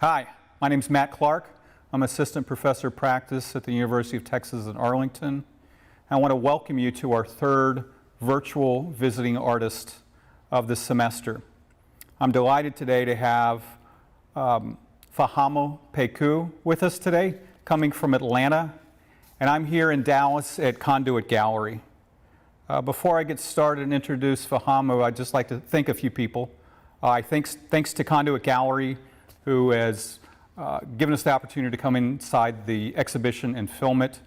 Hi, my name is Matt Clark. I'm Assistant Professor of Practice at the University of Texas at Arlington. I want to welcome you to our third virtual visiting artist of the semester. I'm delighted today to have Fahamu Pecou with us today, coming from Atlanta, and I'm here in Dallas at Conduit Gallery. Before I get started and introduce Fahamu, I'd just like to thank a few people. Thanks to Conduit Gallery, who has given us the opportunity to come inside the exhibition and film it.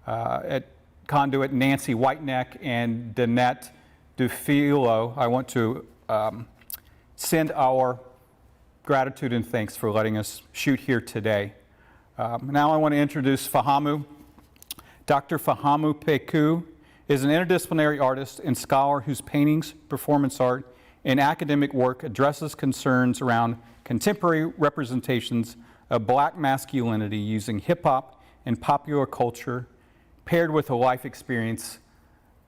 At Conduit, Nancy Whiteneck and Danette Dufilo, I want to send our gratitude and thanks for letting us shoot here today. Now I want to introduce Fahamu. Dr. Fahamu Pecou is an interdisciplinary artist and scholar whose paintings, performance art, and academic work addresses concerns around contemporary representations of Black masculinity using hip-hop and popular culture paired with a life experience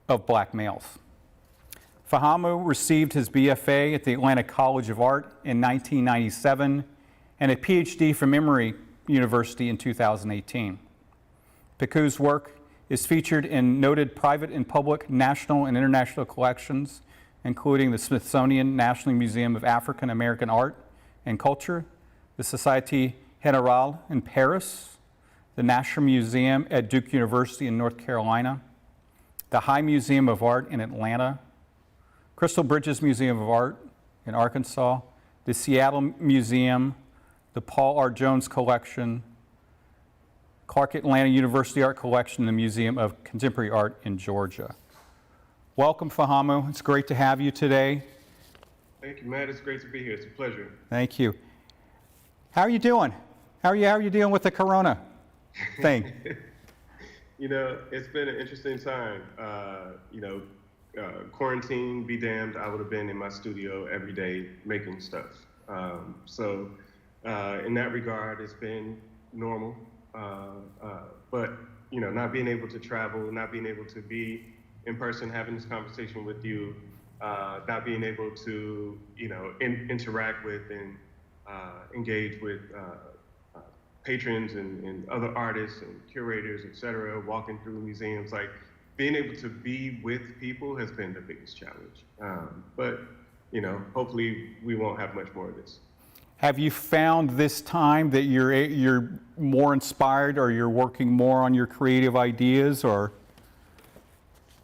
of Black males. Fahamu received his BFA at the Atlanta College of Art in 1997 and a PhD from Emory University in 2018. Pecou's work is featured in noted private and public national and international collections, including the Smithsonian National Museum of African American Art and Culture, the Société Générale in Paris, the National Museum at Duke University in North Carolina, the High Museum of Art in Atlanta, Crystal Bridges Museum of Art in Arkansas, the Seattle Museum, the Paul R. Jones Collection, Clark Atlanta University Art Collection, and the Museum of Contemporary Art in Georgia. Welcome, Fahamu. It's great to have you today. Thank you, Matt. It's great to be here. It's a pleasure. Thank you. How are you doing? How are you dealing with the corona thing? You know, it's been an interesting time. Quarantine, be damned, I would have been in my studio every day making stuff. So in that regard, it's been normal. But, not being able to travel, not being able to be in person having this conversation with you, not being able to, interact with and engage with patrons and other artists and curators, et cetera, walking through museums, like being able to be with people has been the biggest challenge. But, hopefully we won't have much more of this. Have you found this time that you're more inspired, or you're working more on your creative ideas, or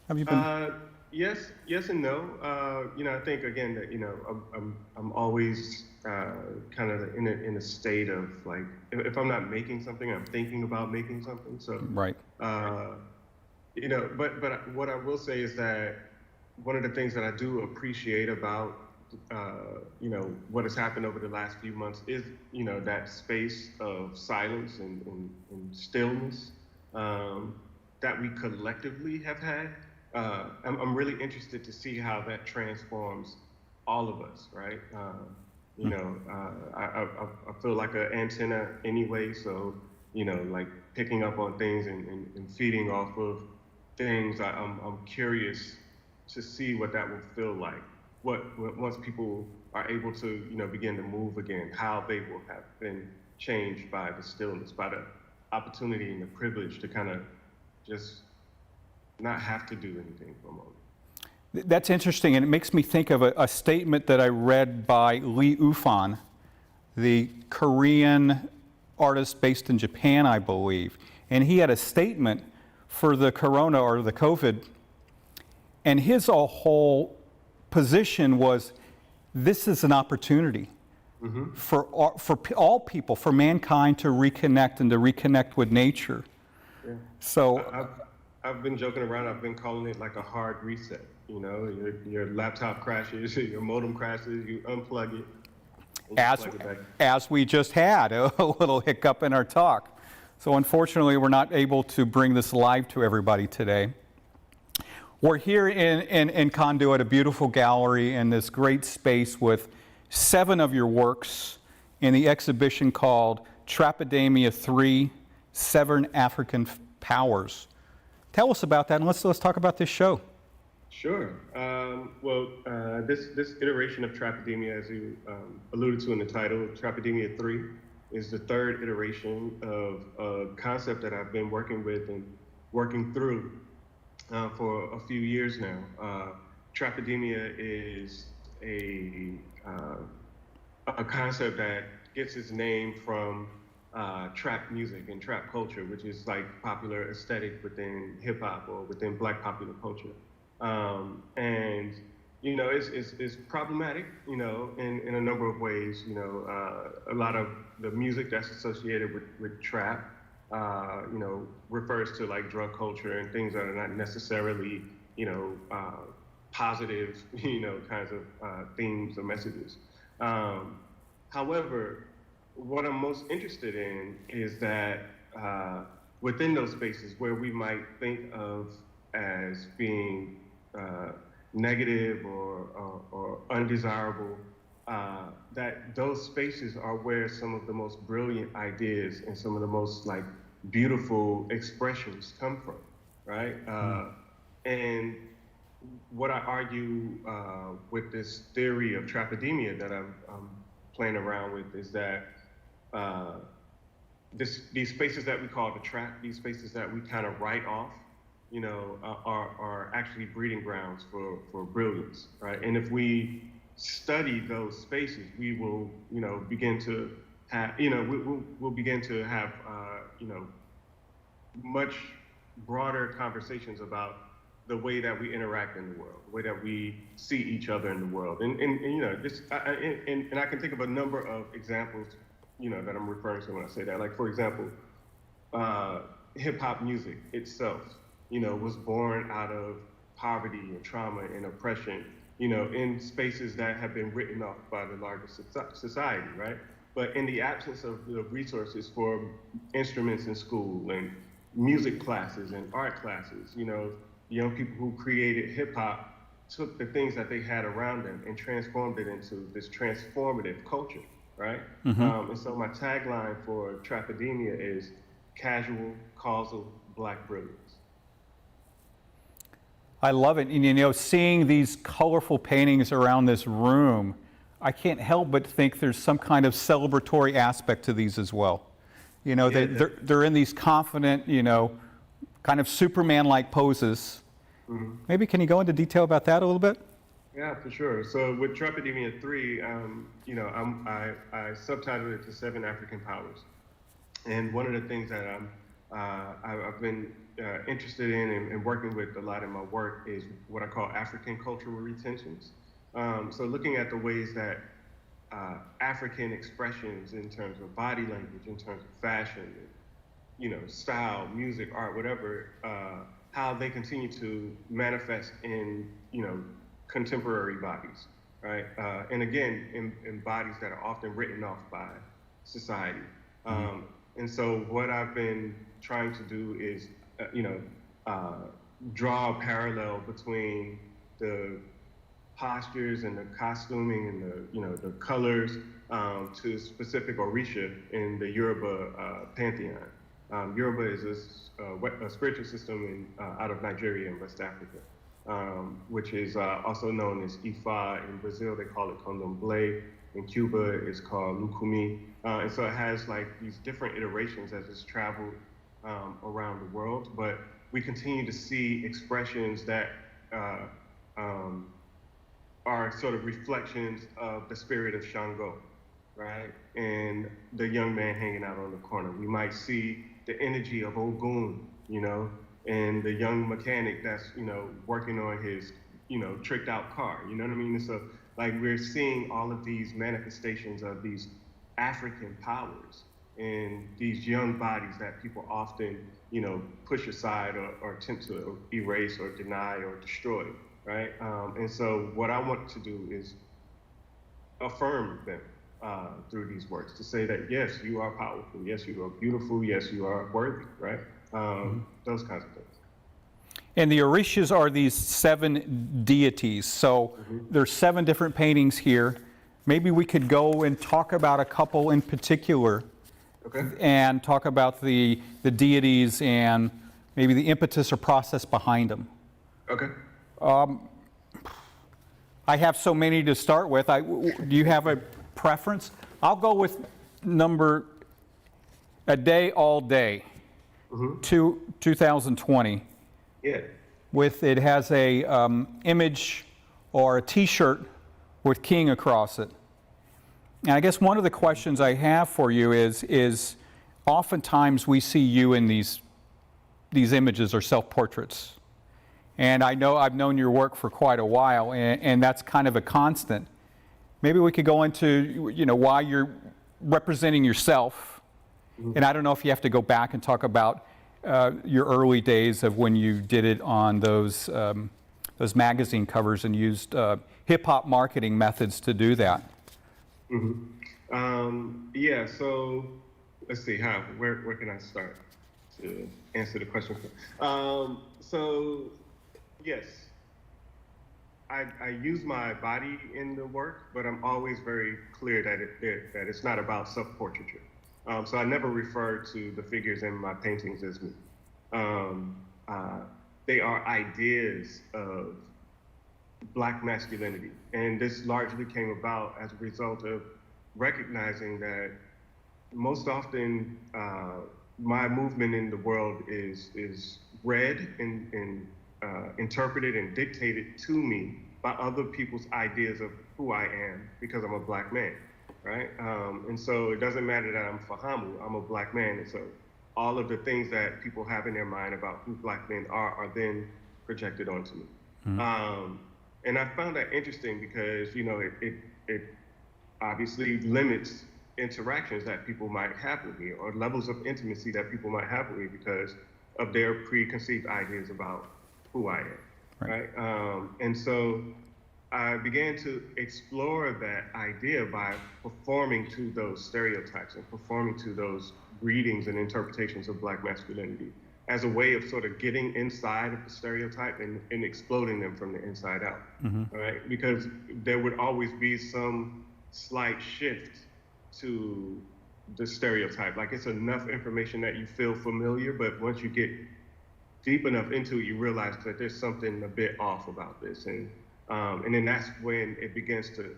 have you been? Yes and no. I think again that I'm always kind of in a state of like, if I'm not making something, I'm thinking about making something. So right. But what I will say is that one of the things that I do appreciate about what has happened over the last few months is that space of silence and stillness that we collectively have had. I'm really interested to see how that transforms all of us, right? I feel like an antenna anyway, so, like picking up on things and feeding off of things. I'm curious to see what that will feel like. Once people are able to, begin to move again, how they will have been changed by the stillness, by the opportunity and the privilege to kind of just not have to do anything for a moment. That's interesting, and it makes me think of a statement that I read by Ufon, the Korean artist based in Japan, I believe. And he had a statement for the corona or the COVID, and his whole position was, this is an opportunity for all people, for mankind to reconnect and to reconnect with nature. Yeah. So I've been joking around. I've been calling it like a hard reset. Your laptop crashes, your modem crashes, you unplug it. As we just had a little hiccup in our talk. So unfortunately, we're not able to bring this live to everybody today. We're here in Conduit, a beautiful gallery in this great space with 7 of your works in the exhibition called Trapademia 3, 7 African Powers. Tell us about that, and let's talk about this show. Sure. This iteration of Trapademia, as you alluded to in the title, Trapademia 3, is the third iteration of a concept that I've been working with and working through for a few years now. Trapademia is a concept that gets its name from trap music and trap culture, which is like popular aesthetic within hip hop or within Black popular culture. And you know, it's problematic, you know, in a number of ways. You know, a lot of the music that's associated with trap, you know, refers to like drug culture and things that are not necessarily, you know, positive, you know, kinds of themes or messages. However, what I'm most interested in is that within those spaces where we might think of as being negative or undesirable, that those spaces are where some of the most brilliant ideas and some of the most like beautiful expressions come from, right? And what I argue with this theory of Trapademia that I'm playing around with is that these spaces that we call the trap, these spaces that we kind of write off, you know, are actually breeding grounds for brilliance, right? And if we study those spaces, we will, you know, begin to have, you know, we'll begin to have, you know, much broader conversations about the way that we interact in the world, the way that we see each other in the world. And you know, this, and I can think of a number of examples, you know, that I'm referring to when I say that. Like, for example, hip hop music itself, you know, was born out of poverty and trauma and oppression, you know, in spaces that have been written off by the larger society, right? But in the absence of the resources for instruments in school and music classes and art classes, you know, young people who created hip hop took the things that they had around them and transformed it into this transformative culture, right? And so my tagline for Trapademia is casual, causal, Black brilliance. I love it. And you know, seeing these colorful paintings around this room, I can't help but think there's some kind of celebratory aspect to these as well. You know, Yeah. they're in these confident, you know, kind of Superman-like poses. Maybe can you go into detail about that a little bit? Yeah, for sure. So with Trapademia 3, you know, I subtitled it to 7 African Powers. And one of the things that I've been interested in and working with a lot in my work is what I call African cultural retentions. So looking at the ways that African expressions in terms of body language, in terms of fashion, you know, style, music, art, whatever, how they continue to manifest in, you know, contemporary bodies, right? And again, in bodies that are often written off by society. And so what I've been trying to do is, you know, draw a parallel between the postures and the costuming and the, you know, the colors to specific Orisha in the Yoruba pantheon. Yoruba is a spiritual system out of Nigeria and West Africa, which is also known as Ifa. In Brazil, they call it Candomblé. In Cuba, it's called Lukumi. And so it has like these different iterations as it's traveled around the world. But we continue to see expressions that are sort of reflections of the spirit of Shango, right? And the young man hanging out on the corner. We might see the energy of Ogun, you know, and the young mechanic that's, you know, working on his, you know, tricked out car, you know what I mean? And so, like, we're seeing all of these manifestations of these African powers in these young bodies that people often, you know, push aside or attempt to erase or deny or destroy, right? And so what I want to do is affirm them through these works, to say that, yes, you are powerful, yes, you are beautiful, yes, you are worthy, right? Those kinds of things. And the Orishas are these 7 deities. So there's 7 different paintings here. Maybe we could go and talk about a couple in particular. Okay. And talk about the deities and maybe the impetus or process behind them. Okay. I have so many to start with. Do you have a preference? I'll go with number A Day, All Day, 2020. Yeah. It has a image or a T-shirt with King across it. And I guess one of the questions I have for you is oftentimes we see you in these images or self-portraits. And I know I've known your work for quite a while, and that's kind of a constant. Maybe we could go into, why you're representing yourself. And I don't know if you have to go back and talk about your early days of when you did it on those magazine covers and used hip-hop marketing methods to do that. Yeah, so let's see, where can I start to answer the question? So yes, I use my body in the work, but I'm always very clear that it's not about self-portraiture. So I never refer to the figures in my paintings as me. They are ideas of Black masculinity. And this largely came about as a result of recognizing that most often my movement in the world is read and interpreted and dictated to me by other people's ideas of who I am because I'm a Black man, right? And so it doesn't matter that I'm Fahamu, I'm a Black man. And so all of the things that people have in their mind about who Black men are then projected onto me. And I found that interesting because, it obviously limits interactions that people might have with me or levels of intimacy that people might have with me because of their preconceived ideas about who I am, right? And so I began to explore that idea by performing to those stereotypes and performing to those readings and interpretations of Black masculinity as a way of sort of getting inside of the stereotype and exploding them from the inside out, right? Because there would always be some slight shift to the stereotype. Like it's enough information that you feel familiar, but once you get deep enough into it, you realize that there's something a bit off about this. And then that's when it begins to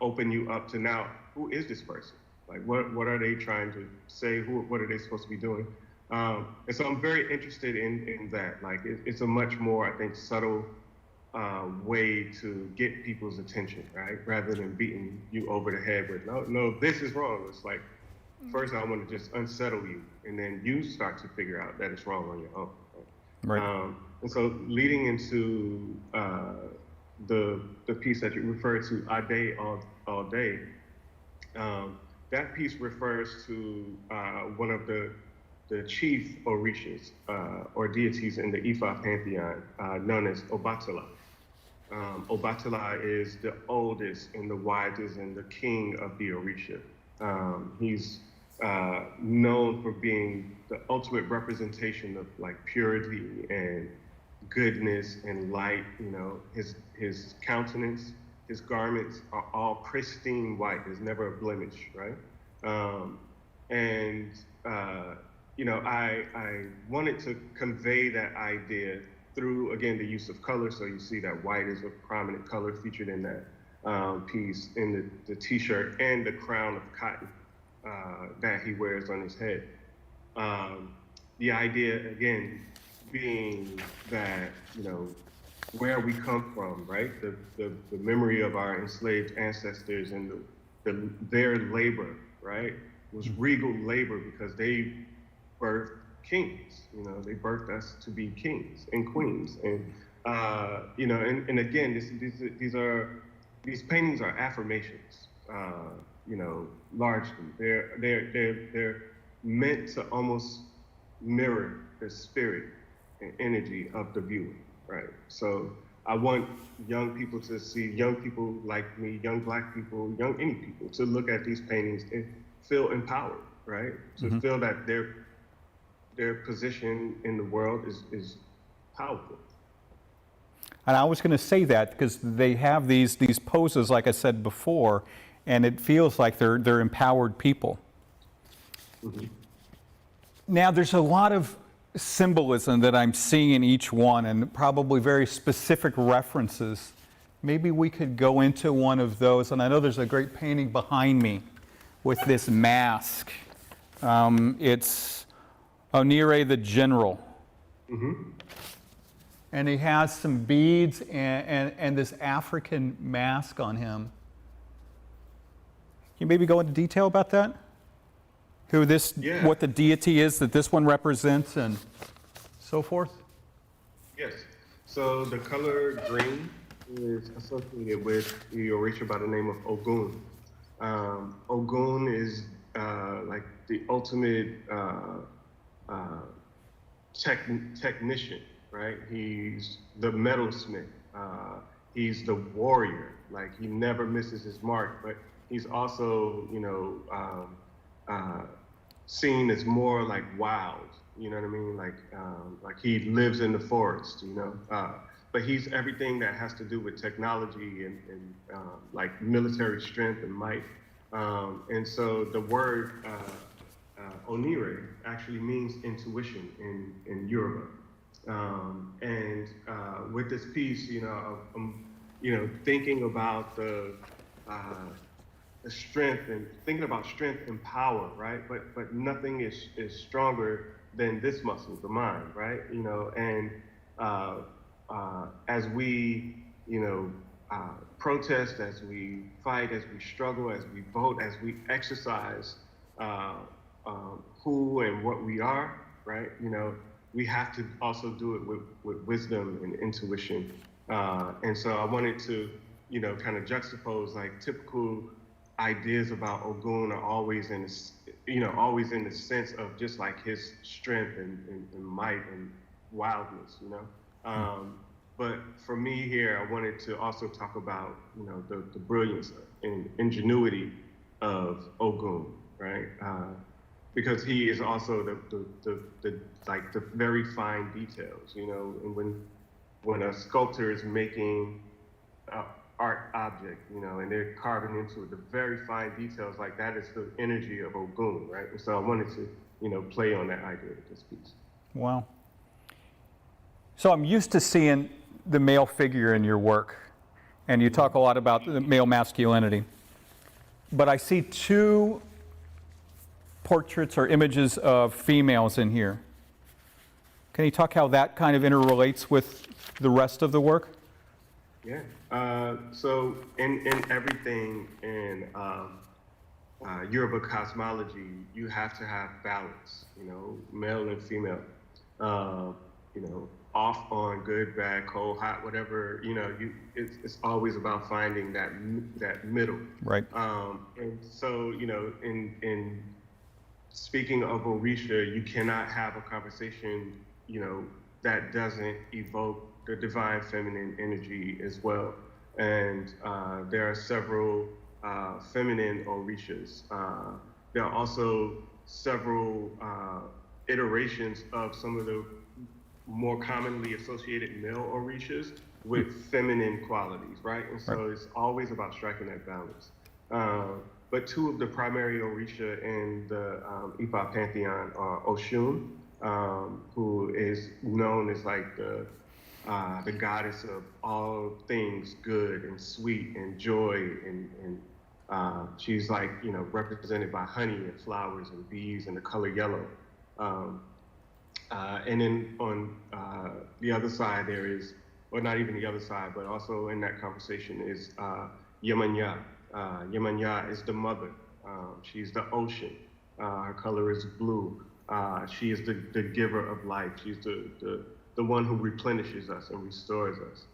open you up to now, who is this person? Like what are they trying to say? What are they supposed to be doing? And so I'm very interested in that. Like it's a much more, I think, subtle way to get people's attention, right? Rather than beating you over the head with, no, this is wrong. It's like, first I want to just unsettle you, and then you start to figure out that it's wrong on your own. Right? And so leading into the piece that you referred to, A Day, All Day, that piece refers to one of the chief orishas or deities in the Ifa pantheon, known as Obatala. Obatala is the oldest and the wisest and the king of the Orisha. He's known for being the ultimate representation of like purity and goodness and light. His countenance, his garments are all pristine white. There's never a blemish, right? I wanted to convey that idea through, again, the use of color. So you see that white is a prominent color featured in that piece, in the T-shirt and the crown of cotton that he wears on his head. The idea, again, being that, where we come from, right? The memory of our enslaved ancestors and their labor, right? Was regal labor because they birthed kings. They birthed us to be kings and queens. And and again, these paintings are affirmations. Largely, they're meant to almost mirror the spirit and energy of the viewer, right? So I want young people to see, young people like me, young Black people, young any people, to look at these paintings and feel empowered, right? To feel that their position in the world is powerful. And I was going to say that because they have these poses, like I said before, and it feels like they're empowered people. Now, there's a lot of symbolism that I'm seeing in each one, and probably very specific references. Maybe we could go into one of those, and I know there's a great painting behind me with this mask It's Oni the General. Mm-hmm. And he has some beads and this African mask on him. Can you maybe go into detail about that? Who this, Yeah. what the deity is that this one represents and so forth? Yes. So the color green is associated with the Orisha by the name of Ogun. Ogun is like the ultimate technician, right? He's the metalsmith. He's the warrior. Like, he never misses his mark, but he's also, seen as more like wild. You know what I mean? Like he lives in the forest. But he's everything that has to do with technology and like military strength and might. And so the word Onire actually means intuition in Yoruba. And with this piece, I'm thinking about the strength and thinking about strength and power, right? But nothing is stronger than this muscle, the mind, right? And as we protest, as we fight, as we struggle, as we vote, as we exercise who and what we are, right? We have to also do it with wisdom and intuition. And so I wanted to, kind of juxtapose like typical ideas about Ogun are always in the sense of just like his strength and might and wildness, But for me here, I wanted to also talk about, the brilliance and ingenuity of Ogun, right? Because he is also the very fine details, and when a sculptor is making art object, and they're carving into it, the very fine details, like that is the energy of Ogun, right? And so I wanted to, play on that idea with this piece. Wow. So I'm used to seeing the male figure in your work, and you talk a lot about the male masculinity, but I see two portraits or images of females in here. Can you talk how that kind of interrelates with the rest of the work? Yeah. So in everything in Yoruba cosmology, you have to have balance, male and female, off, on, good, bad, cold, hot, whatever, it's always about finding that middle. Right. And so, in speaking of Orisha, you cannot have a conversation, that doesn't evoke the divine feminine energy as well. And there are several feminine Orishas. There are also several iterations of some of the more commonly associated male Orishas with feminine qualities, right? And so It's always about striking that balance. But two of the primary Orisha in the Ifa pantheon are Oshun, who is known as like the goddess of all things good and sweet and joy, and she's like, represented by honey and flowers and bees and the color yellow. And then on the other side there is, or not even the other side, but also in that conversation is Yemanya. Yemanya is the mother. She's the ocean. Her color is blue. She is the giver of life. She's the one who replenishes us and restores us.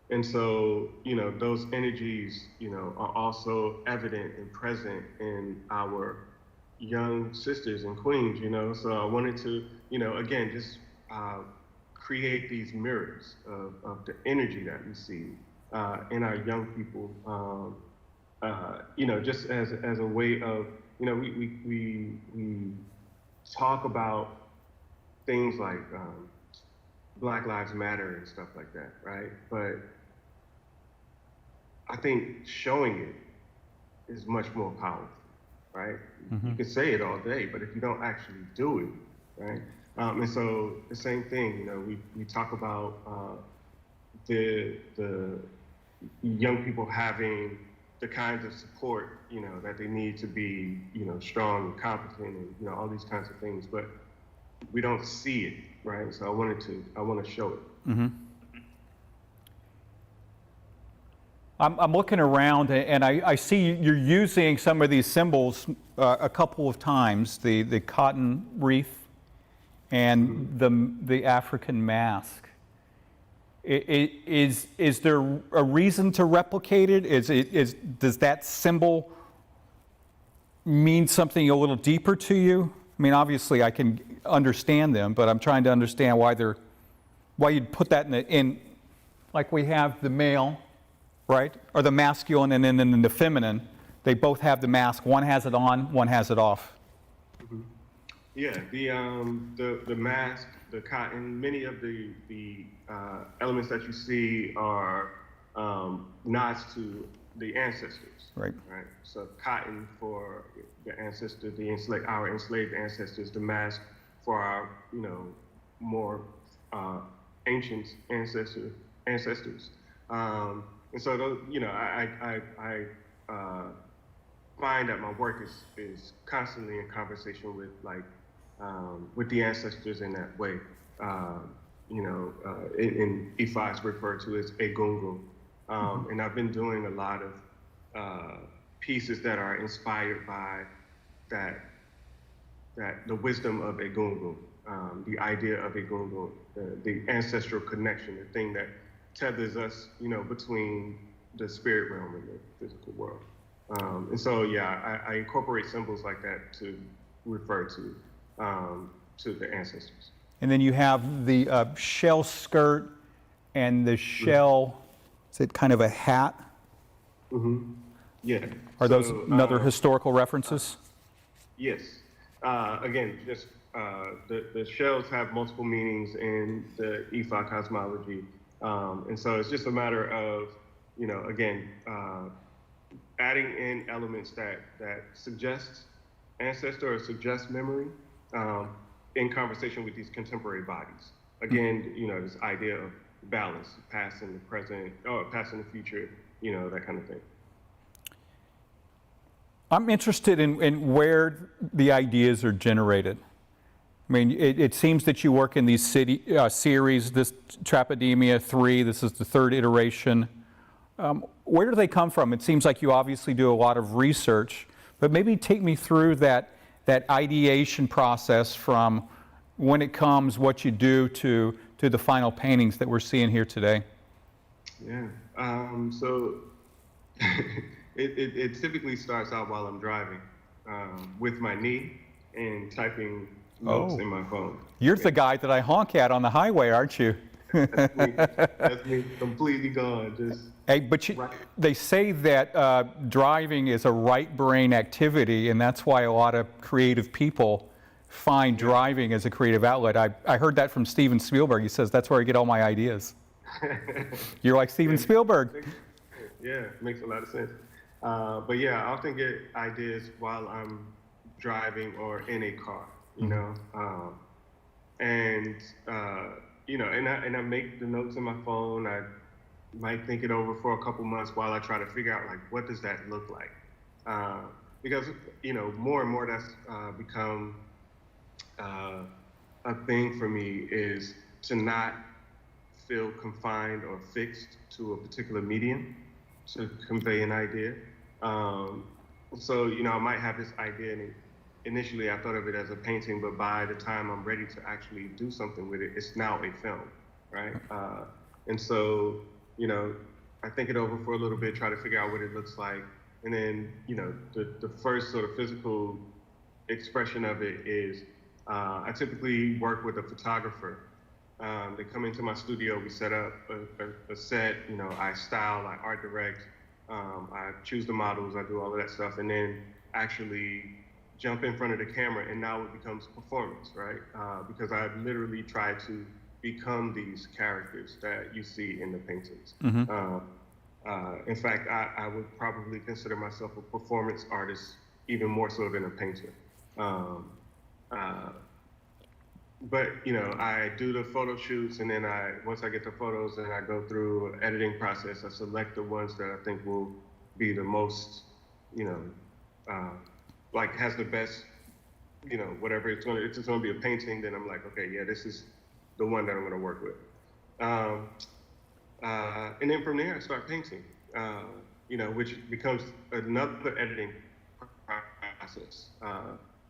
And so, those energies, are also evident and present in our young sisters and queens, So I wanted to, again, just create these mirrors of the energy that we see in our young people, just as a way of, we talk about things like Black Lives Matter and stuff like that, right? But I think showing it is much more powerful, right? Mm-hmm. You can say it all day, but if you don't actually do it, right? And so the same thing, we talk about the young people having the kinds of support, that they need to be, strong and competent and, all these kinds of things, but we don't see it, right? So I want to show it. Mm-hmm. I'm looking around and I see you're using some of these symbols a couple of times, the cotton wreath and the African mask. Is there a reason to replicate it? Does that symbol mean something a little deeper to you? I mean, obviously I can understand them, but I'm trying to understand why you'd put that in like we have the male, right? Or the masculine and then in the feminine, they both have the mask. One has it on, one has it off. Mm-hmm. Yeah, the mask, the cotton, many of the elements that you see are nods to the ancestors. Right. Right. So cotton for the ancestor, our enslaved ancestors. The mask for our, more ancient ancestors. And so those, I find that my work is constantly in conversation with the ancestors in that way. In Ifa it's referred to as Egungun. And I've been doing a lot of pieces that are inspired by the wisdom of Egungun, the idea of Egungun, the ancestral connection, the thing that tethers us, between the spirit realm and the physical world. And so, yeah, I incorporate symbols like that to refer to the ancestors. And then you have the shell skirt and the shell, is it kind of a hat? Mm-hmm. Yeah. Are those another historical references? Yes. Again, just the shells have multiple meanings in the Ifa cosmology. And so it's just a matter of, again, adding in elements that suggest ancestor or suggest memory in conversation with these contemporary bodies. Again, this idea of balance, past and the present, or past and the future, that kind of thing. I'm interested in where the ideas are generated. I mean, it seems that you work in these series, this Trapademia 3, this is the third iteration. Where do they come from? It seems like you obviously do a lot of research, but maybe take me through that ideation process from when it comes, what you do to the final paintings that we're seeing here today. Yeah, so it typically starts out while I'm driving with my knee and typing notes in my phone. You're the guy that I honk at on the highway, aren't you? That's me completely gone. Just hey, but they say that driving is a right brain activity, and that's why a lot of creative people find driving as a creative outlet. I heard that from Steven Spielberg. He says, that's where I get all my ideas. You're like Steven Spielberg. Yeah, makes a lot of sense. But yeah, I often get ideas while I'm driving or in a car, and I make the notes in my phone. I might think it over for a couple months while I try to figure out what does that look like, because more and more that's become a thing for me, is to not feel confined or fixed to a particular medium to convey an idea. So I might have this idea, and initially I thought of it as a painting, but by the time I'm ready to actually do something with it, it's now a film, right? And so, I think it over for a little bit, try to figure out what it looks like. And then, the first sort of physical expression of it is, I typically work with a photographer. They come into my studio, we set up a set, I style, I art direct, I choose the models, I do all of that stuff, and then actually jump in front of the camera, and now it becomes performance, right? Because I've literally tried to become these characters that you see in the paintings. Mm-hmm. In fact, I would probably consider myself a performance artist, even more so than a painter. But I do the photo shoots, and then once I get the photos, then I go through an editing process. I select the ones that I think will be the most, you know, like has the best, you know, whatever it's gonna be a painting, then I'm like, okay, yeah, this is the one that I'm gonna work with. And then from there I start painting, you know, which becomes another editing process.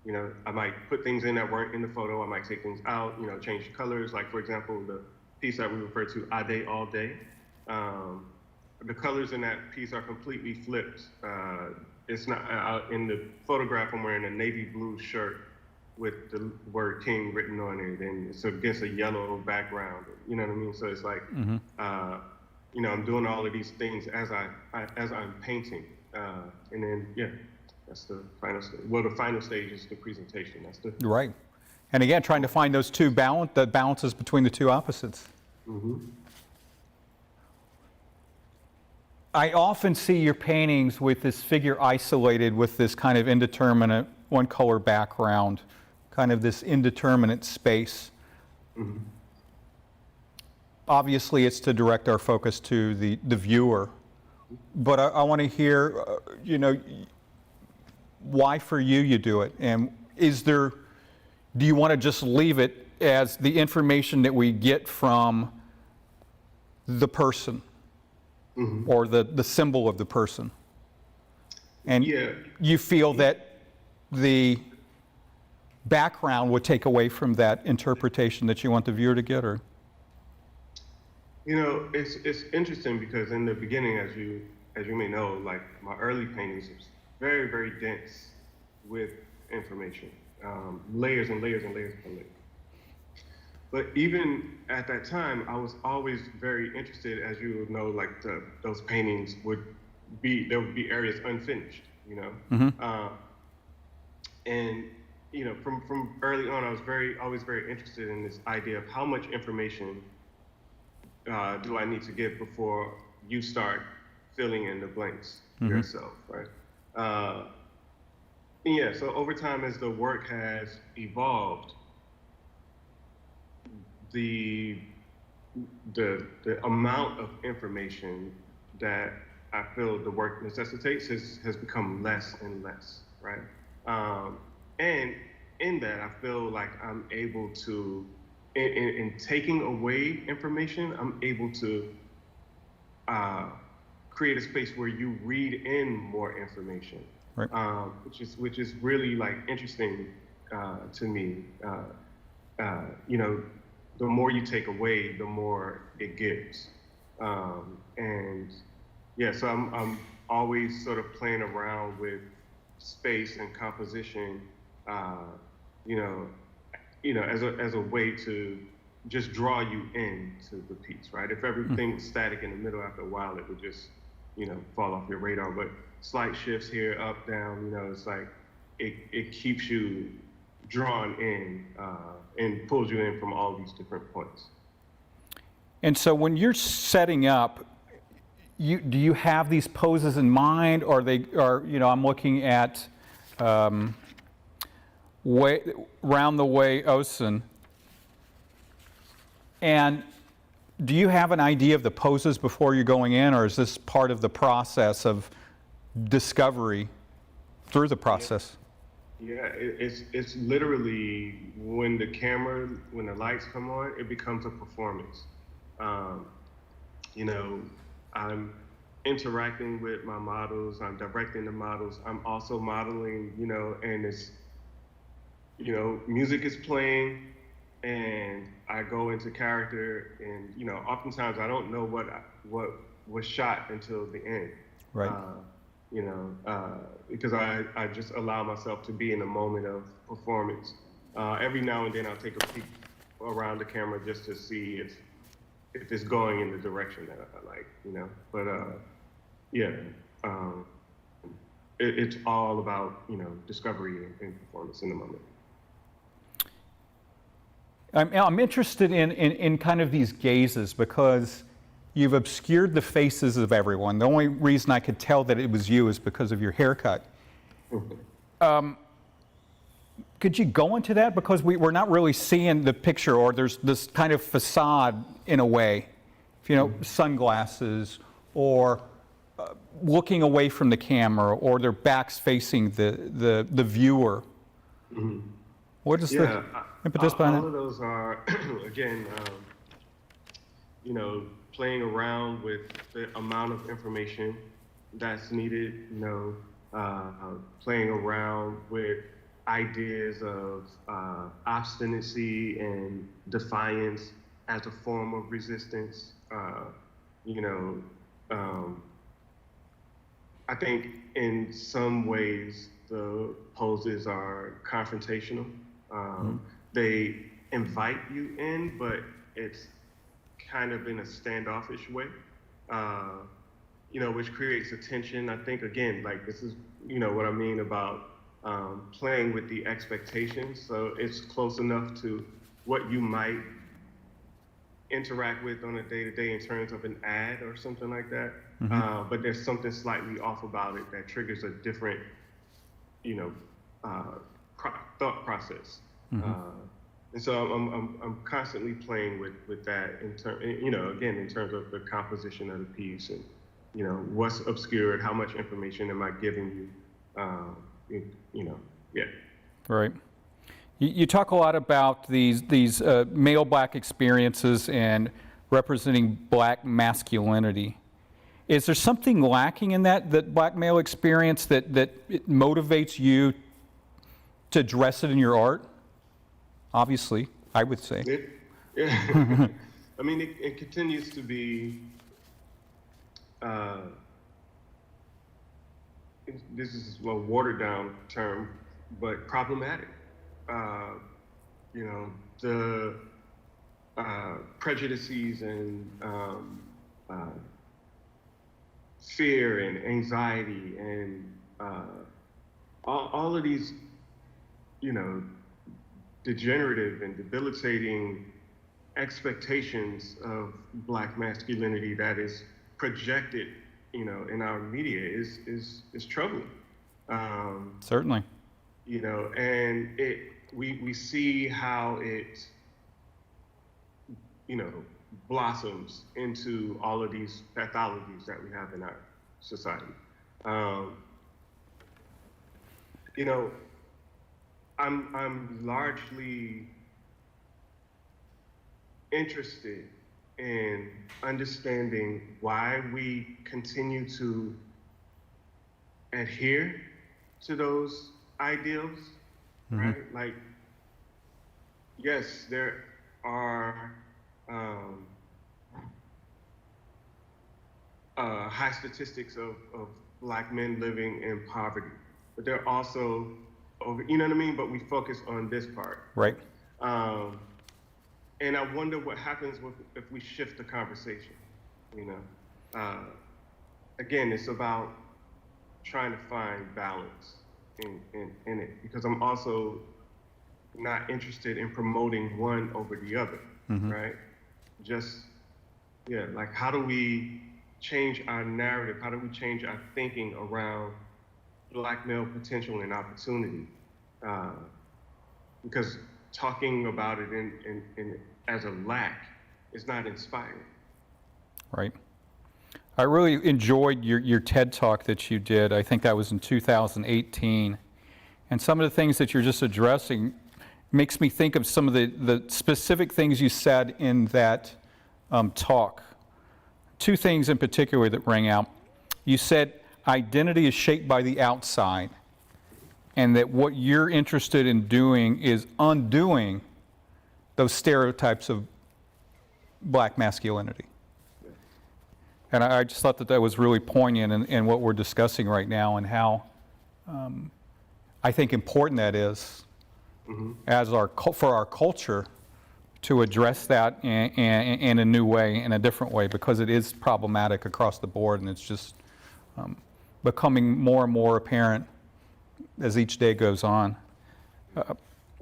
You know, I might put things in that weren't in the photo. I might take things out, you know, change the colors. Like, for example, the piece that we refer to, "A Day, All Day." The colors in that piece are completely flipped. It's not, in the photograph, I'm wearing a navy blue shirt with the word King written on it, and it's against a yellow background. You know what I mean? So it's like, you know, I'm doing all of these things as I'm painting, and then yeah, that's the final stage. Well, the final stage is the presentation. That's the Right. And again, trying to find those the balances between the two opposites. I often see your paintings with this figure isolated with this kind of indeterminate one color background, kind of this indeterminate space. Obviously, it's to direct our focus to the viewer, but I want to hear, you know, why for you do it, and do you want to just leave it as the information that we get from the person? Or the symbol of the person, and you feel that the background would take away from that interpretation that you want the viewer to get, or? You know, it's interesting because in the beginning, as you may know, like my early paintings was very, very dense with information, layers and layers and layers upon layers. But even at that time, I was always very interested, as you know, like those paintings there would be areas unfinished, you know? And, you know, from early on, I was always very interested in this idea of how much information do I need to give before you start filling in the blanks yourself, right? Yeah, so over time, as the work has evolved, the amount of information that I feel the work necessitates has become less and less, right? And in that, I feel like I'm able to, in taking away information, I'm able to create a space where you read in more information, right. Which is really like interesting to me. You know, the more you take away, the more it gives. And yeah, so I'm always sort of playing around with space and composition, you know, as a way to just draw you into the piece, right? If everything was static in the middle, after a while, it would just, you know, fall off your radar. But slight shifts here, up, down, you know, it's like it keeps you drawn in and pulls you in from all these different points. And so when you're setting up, do you have these poses in mind, or you know, I'm looking at Round the Way Ocean, and do you have an idea of the poses before you're going in, or is this part of the process of discovery through the process? Yeah, it's literally when the lights come on, it becomes a performance. You know, I'm interacting with my models, I'm directing the models, I'm also modeling, you know, and it's, you know, music is playing and I go into character, and, you know, oftentimes I don't know what was shot until the end. Right. You know, because I just allow myself to be in a moment of performance. Every now and then I'll take a peek around the camera just to see if it's going in the direction that I like, you know. But yeah, it's all about, you know, discovery and performance in the moment. I'm interested in kind of these gazes, because you've obscured the faces of everyone. The only reason I could tell that it was you is because of your haircut. Could you go into that? Because we're not really seeing the picture, or there's this kind of facade in a way. You know, sunglasses, or looking away from the camera, or their backs facing the viewer. What is the impetus behind all that? of those are, again, playing around with the amount of information that's needed, playing around with ideas of obstinacy and defiance as a form of resistance. I think in some ways the poses are confrontational. They invite you in, but it's kind of in a standoffish way, which creates a tension. I think, again, like this is, what I mean about playing with the expectations. So it's close enough to what you might interact with on a day-to-day in terms of an ad or something like that. But there's something slightly off about it that triggers a different, thought process. And so I'm constantly playing with that in terms of the composition of the piece and, what's obscured, how much information am I giving you, yeah. Right. You talk a lot about these male black experiences and representing black masculinity. Is there something lacking in that black male experience that it motivates you to address it in your art? Obviously, I would say. I mean, it continues to be, this is a watered down term, but problematic. The prejudices and fear and anxiety and all of these, degenerative and debilitating expectations of black masculinity that is projected, in our media is troubling. Certainly. And we see how it, blossoms into all of these pathologies that we have in our society. I'm largely interested in understanding why we continue to adhere to those ideals, right? Like, yes, there are high statistics of black men living in poverty, but there are also you know what I mean? But we focus on this part. Right. And I wonder what happens if we shift the conversation, Again, it's about trying to find balance in it, because I'm also not interested in promoting one over the other, right? Like, how do we change our narrative? How do we change our thinking around black male potential and opportunity? Because talking about it in as a lack is not inspiring. Right. I really enjoyed your TED Talk that you did. I think that was in 2018. And some of the things that you're just addressing makes me think of some of the specific things you said in that talk. Two things in particular that rang out. You said identity is shaped by the outside, and that what you're interested in doing is undoing those stereotypes of black masculinity. And I just thought that was really poignant in what we're discussing right now, and how I think important that is for our culture to address that in a new way, in a different way, because it is problematic across the board, and it's just becoming more and more apparent as each day goes on.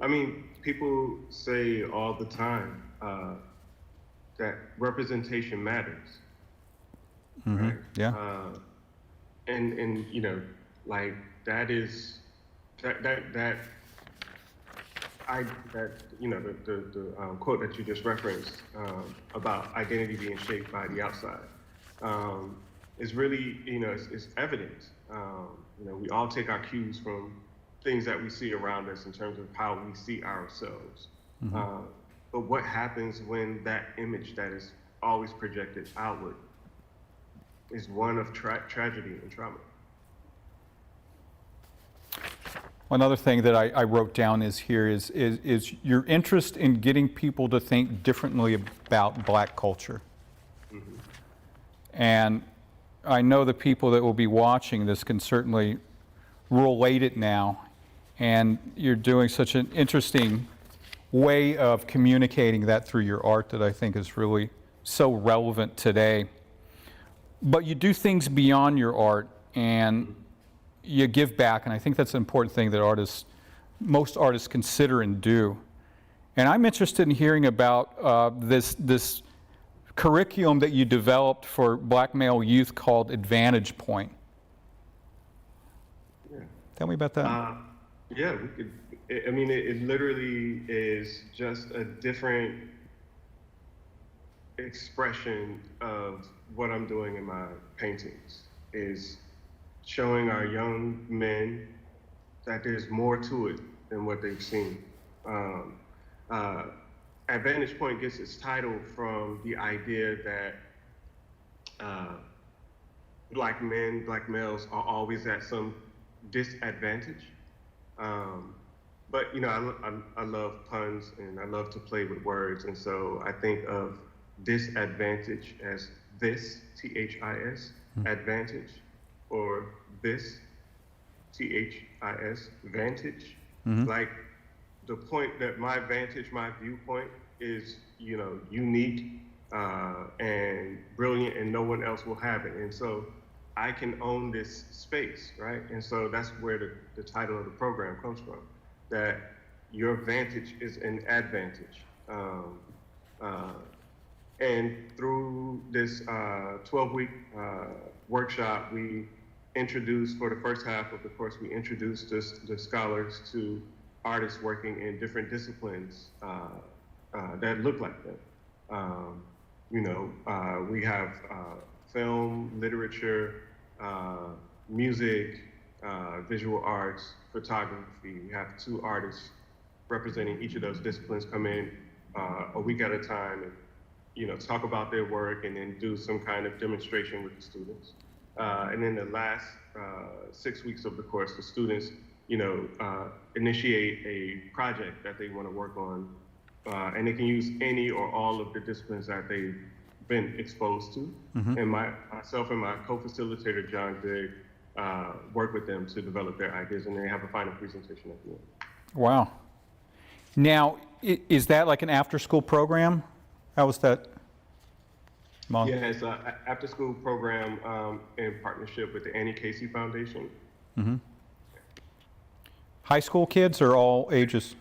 I mean, people say all the time that representation matters. Right? Yeah. And like that is the quote that you just referenced about identity being shaped by the outside. is really, it's evident. We all take our cues from things that we see around us in terms of how we see ourselves. But what happens when that image that is always projected outward is one of tragedy and trauma? Another thing that I wrote down is your interest in getting people to think differently about Black culture. And I know the people that will be watching this can certainly relate it now. And you're doing such an interesting way of communicating that through your art that I think is really so relevant today. But you do things beyond your art, and you give back, and I think that's an important thing that most artists consider and do. And I'm interested in hearing about this curriculum that you developed for Black male youth called Advantage Point. Yeah. Tell me about that. Yeah, we could. It literally is just a different expression of what I'm doing in my paintings, is showing our young men that there's more to it than what they've seen. Advantage Point gets its title from the idea that Black men, Black males are always at some disadvantage. But I love puns and I love to play with words, and so I think of disadvantage as this, THIS, advantage, or this, THIS, vantage. Like the point that my vantage, my viewpoint is, unique and brilliant, and no one else will have it. And so I can own this space, right? And so that's where the title of the program comes from, that your vantage is an advantage. And through this 12-week workshop, we introduced, for the first half of the course, we introduced the scholars to artists working in different disciplines that look like them. We have film, literature, music, visual arts, photography. We have 2 artists representing each of those disciplines come in a week at a time and talk about their work and then do some kind of demonstration with the students. And then the last 6 weeks of the course, the students, initiate a project that they want to work on, and they can use any or all of the disciplines that they've been exposed to. And myself and my co-facilitator, John Digg, work with them to develop their ideas, and they have a final presentation at the end. Wow. Now, is that like an after-school program? How was that? Yeah, it's an after-school program in partnership with the Annie Casey Foundation. High school kids or all ages?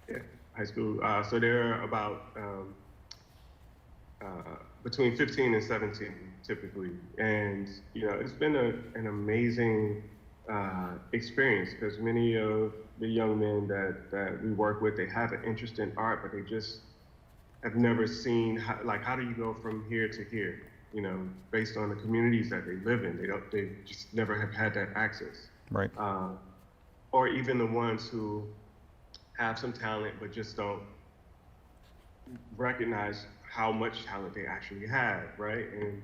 Yeah, high school. So they're about between 15 and 17 typically. And, it's been an amazing experience, because many of the young men that we work with, they have an interest in art, but they just have never seen how do you go from here to here, based on the communities that they live in. They just never have had that access. Right. Or even the ones who have some talent but just don't recognize how much talent they actually have, right? And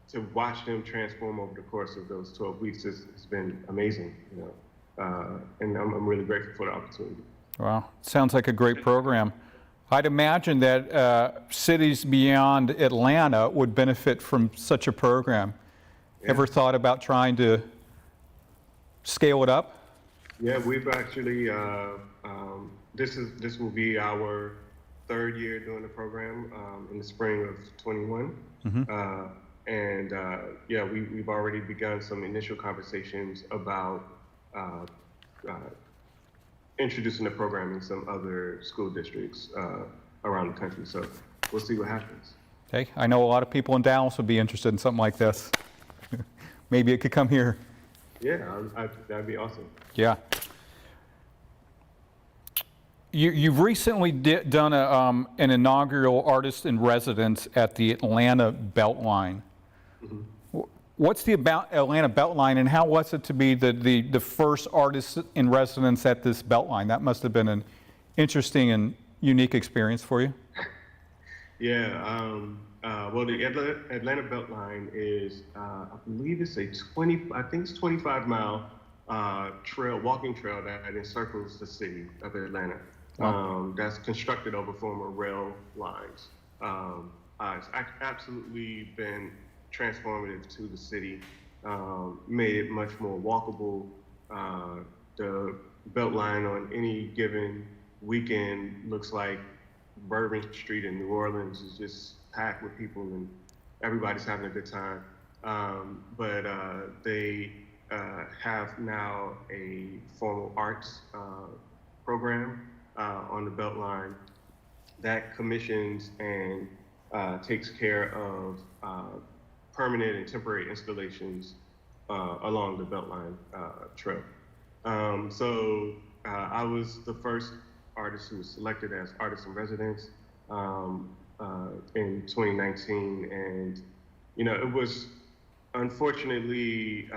to watch them transform over the course of those 12 weeks has been amazing, and I'm really grateful for the opportunity. Wow, sounds like a great program. I'd imagine that cities beyond Atlanta would benefit from such a program. Yeah. Ever thought about trying to scale it up? Yeah, we've actually, this will be our 3rd year doing the program in the spring of 21. We've already begun some initial conversations about introducing the program in some other school districts around the country. So we'll see what happens. Okay, I know a lot of people in Dallas would be interested in something like this. Maybe it could come here. Yeah, that'd be awesome. Yeah. You've recently done an inaugural artist in residence at the Atlanta Beltline. What's the Atlanta Beltline, and how was it to be the first artist in residence at this Beltline? That must have been an interesting and unique experience for you. Yeah, well, the Atlanta Beltline is, I believe it's a 25-mile walking trail that encircles the city of Atlanta. Wow. That's constructed over former rail lines. It's absolutely been transformative to the city, made it much more walkable. The Beltline on any given weekend looks like Bourbon Street in New Orleans is just packed with people and everybody's having a good time. But they have now a formal arts program on the Beltline that commissions and takes care of permanent and temporary installations along the Beltline trail. So I was the first artist who was selected as artist in residence in 2019, and it was unfortunately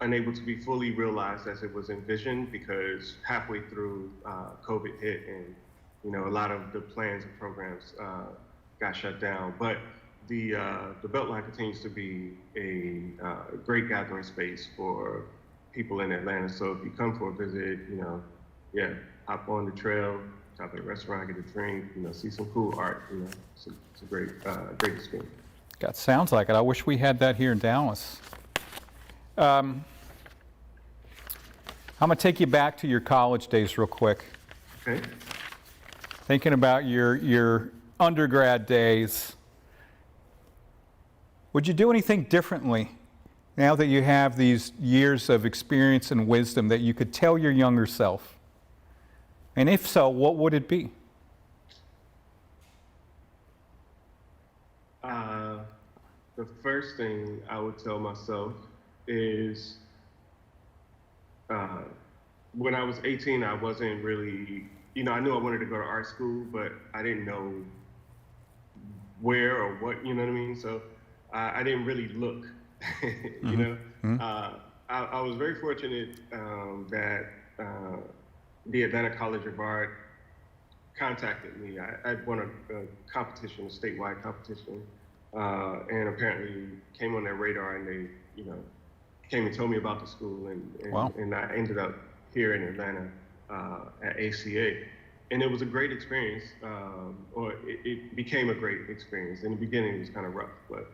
unable to be fully realized as it was envisioned, because halfway through COVID hit, and a lot of the plans and programs got shut down. But the Beltline continues to be a great gathering space for people in Atlanta. So if you come for a visit, hop on the trail, stop at a restaurant, get a drink, see some cool art. It's a great experience. That sounds like it. I wish we had that here in Dallas. I'm going to take you back to your college days real quick. Okay. Thinking about your undergrad days, would you do anything differently now that you have these years of experience and wisdom that you could tell your younger self? And if so, what would it be? The first thing I would tell myself is when I was 18, I wasn't really, I knew I wanted to go to art school, but I didn't know where or what, you know what I mean? So I didn't really look, I was very fortunate that the Atlanta College of Art contacted me. I won a competition, a statewide competition, and apparently came on their radar, and they, came and told me about the school, and, Wow. and I ended up here in Atlanta at ACA. And it was a great experience, or it became a great experience. In the beginning, it was kind of rough, but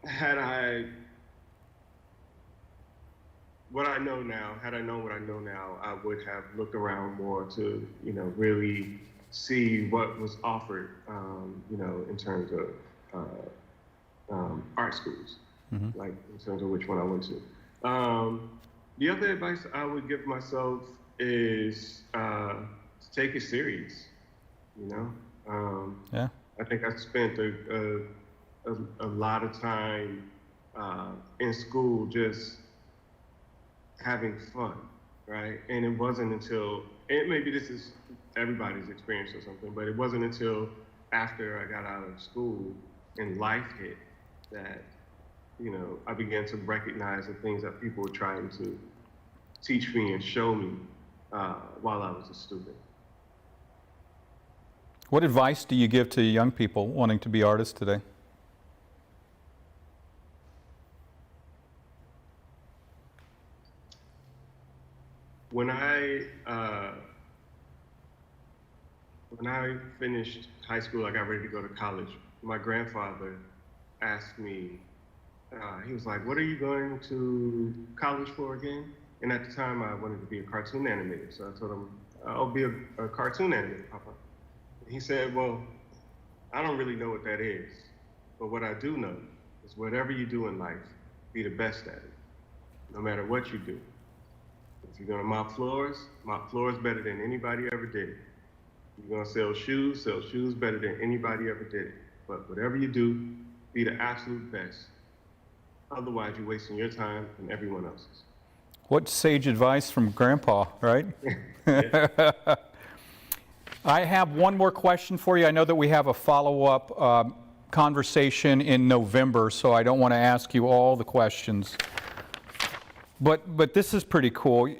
had I known what I know now, I would have looked around more to, really see what was offered, in terms of art schools, like in terms of which one I went to. The other advice I would give myself is to take it serious, Yeah. I think I spent a lot of time in school just having fun, right? And it wasn't until, and maybe this is everybody's experience or something, but it wasn't until after I got out of school and life hit that, I began to recognize the things that people were trying to teach me and show me while I was a student. What advice do you give to young people wanting to be artists today? When I finished high school, I got ready to go to college. My grandfather asked me, he was like, "What are you going to college for again?" And at the time, I wanted to be a cartoon animator. So I told him, "I'll be a cartoon animator, Papa." And he said, "Well, I don't really know what that is, but what I do know is whatever you do in life, be the best at it, no matter what you do. If you're gonna mop floors better than anybody ever did it. You're gonna sell shoes better than anybody ever did it. But whatever you do, be the absolute best. Otherwise, you're wasting your time and everyone else's." What sage advice from Grandpa, right? I have one more question for you. I know that we have a follow-up conversation in November, so I don't want to ask you all the questions. But this is pretty cool.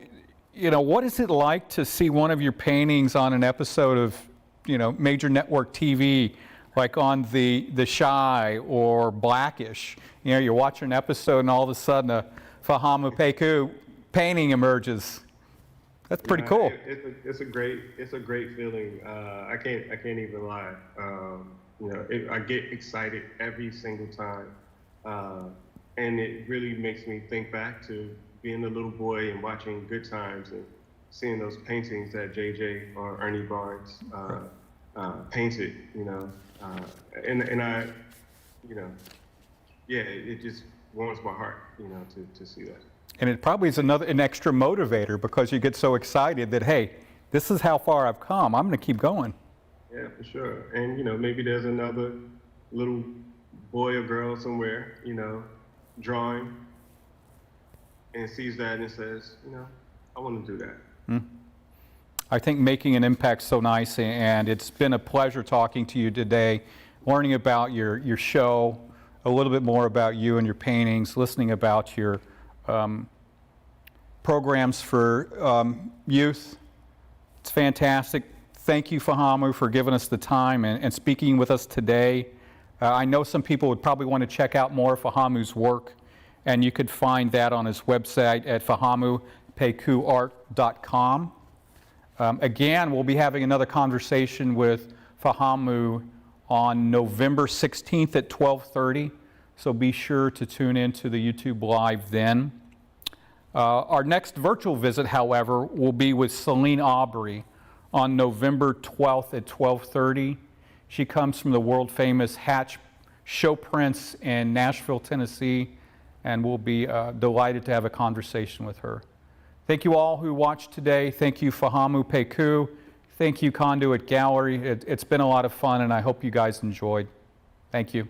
You know, what is it like to see one of your paintings on an episode of, you know, major network TV, like on the Shy or Blackish? You know, you're watching an episode and all of a sudden a Fahamu Pecou painting emerges. That's pretty cool. It's a great feeling. I can't even lie. You know, I get excited every single time, and it really makes me think back to being a little boy and watching Good Times and seeing those paintings that JJ or Ernie Barnes painted. You know, and I, you know, yeah, it just warms my heart, you know, to see that. And it probably is an extra motivator because you get so excited that, hey, this is how far I've come. I'm going to keep going. Yeah, for sure. And, you know, maybe there's another little boy or girl somewhere, you know, drawing and sees that and says, you know, I want to do that. I think making an impact's so nice, and it's been a pleasure talking to you today, learning about your show, a little bit more about you and your paintings, listening about your programs for youth. It's fantastic. Thank you, Fahamu, for giving us the time and speaking with us today. I know some people would probably want to check out more of Fahamu's work, and you could find that on his website at fahamupecouart.com. Again, we'll be having another conversation with Fahamu on November 16th at 12:30, so be sure to tune in to the YouTube Live then. Our next virtual visit, however, will be with Celine Aubrey on November 12th at 12:30. She comes from the world-famous Hatch Show Prints in Nashville, Tennessee, and we'll be delighted to have a conversation with her. Thank you all who watched today. Thank you, Fahamu Pecou. Thank you, Conduit Gallery. It's been a lot of fun, and I hope you guys enjoyed. Thank you.